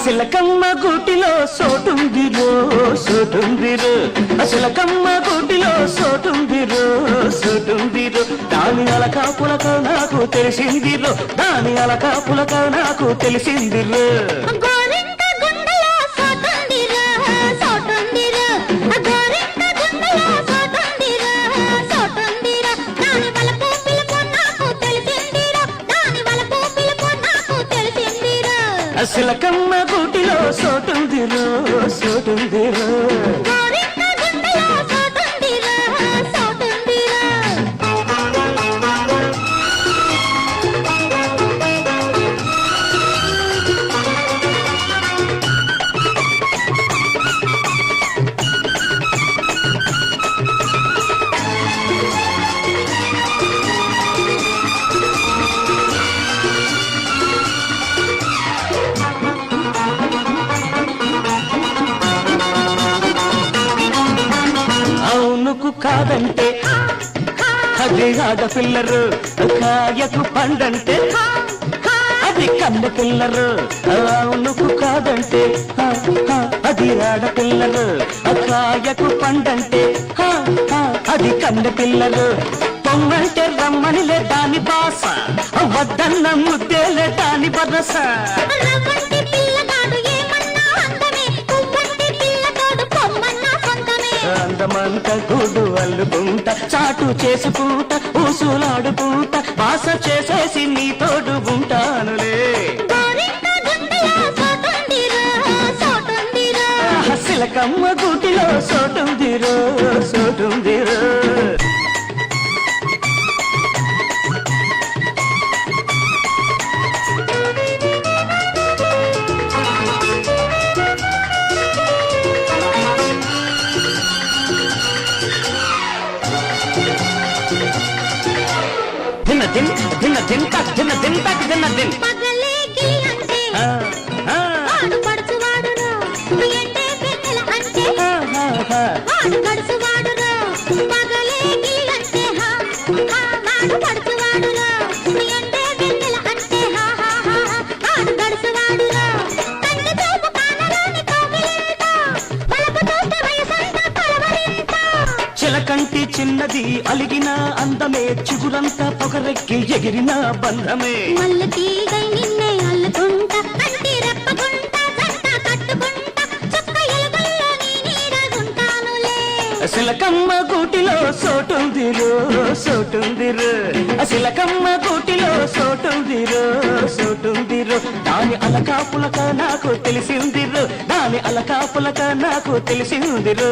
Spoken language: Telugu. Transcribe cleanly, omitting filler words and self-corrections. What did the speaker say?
సిలకమ్మ గూటిలో సోటుందిరో సోటుందిరో సిలకమ్మ గూటిలో సోటుందిరో సోటుందిరో దాని అలకా పులక నాకు తెలిసిందిరో దాని అలకా పులక నాకు తెలిసిందిరో సిలకమ్మ గూటిలో సోటుందిరో సోటుందిరో కాదంటే అది ఆడపిల్లరు కాయకు పండంటే అది కన్న పిల్లరు అవునుకు కాదంటే అది ఆడపిల్లరు కాయకు పండంటే అది కన్న పిల్లరు పొమ్మంటే రమ్మనిలే దాని బాస వద్దన్న ముద్దేలే దాని బరస అందమంత గూడు అల్లుకుంట చాటు చేసుకుంట ఊసులాడుకుంట బాస చేసేసి నీ తోడు ఉంటానులే సిలకమ్మ గూటిలో సోటుందిరో సోటుందిరో దిన్ దిన్ దిన్ తక్ దిన్ దిన్ తక్ దిన్ దిన్ పగలేకి అంటే ఆడు పడుచువాడురా ఎంటే వెన్నెల అంటే ఆడు పడుచువాడురా పగలేకి అంటే ఆడు పడుచువాడురా ఎంటే వెన్నెల అంటే ఆడు పడుచువాడురా కన్ను చూపు కానరాని కోగిలింత వలపు చూస్తే వయసంతా పలవరింత చిలకంటి చిన్నది అలిగిన అందమే చిగురంతా పొగరెక్కి ఎగిరిన బంధమే మల్ల తీగై నిన్నే అల్లుకుంటా కంటి రెప్పకుంటా జంట కట్టుకుంటా చుక్క ఎలుగుల్లో నీ నీడగుంటానులే సిలకమ్మ గూటిలో సోటుందిరో సోటుందిరో సిలకమ్మ గూటిలో సోటుందిరో సోటుందిరో దాని అలకా పులక నాకు తెలిసిందిరో దాని అలకా పులక నాకు తెలిసిందిరో